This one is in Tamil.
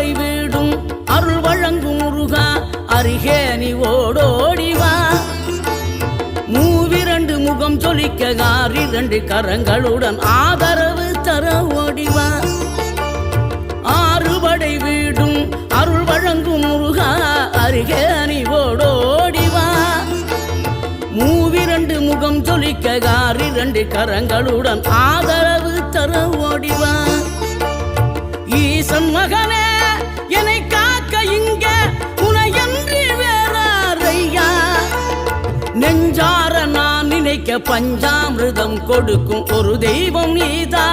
ஆறுபடை வீடும் அருள் வழங்கும் முருகா அருகே நீ ஓடோடிவா. மூவிரண்டு முகம் ஜொலிக்க ஆறிரண்டு கரங்களுடன் ஆதரவு தர ஓடிவா. ஆறுபடை வீடும் அருள் வழங்கும் முருகா அருகே நீ ஓடோடிவா. மூவிரண்டு முகம் ஜொலிக்க ஆறிரண்டு கரங்களுடன் ஆதரவு தர ஓடிவா. ஈசன் மகனே என்னை காக்க இங்க உனையன்றி வேறாரையா. நெஞ்சார நான் நினைக்க பஞ்சாமிர்தம் கொடுக்கும் ஒரு தெய்வம் நீதா.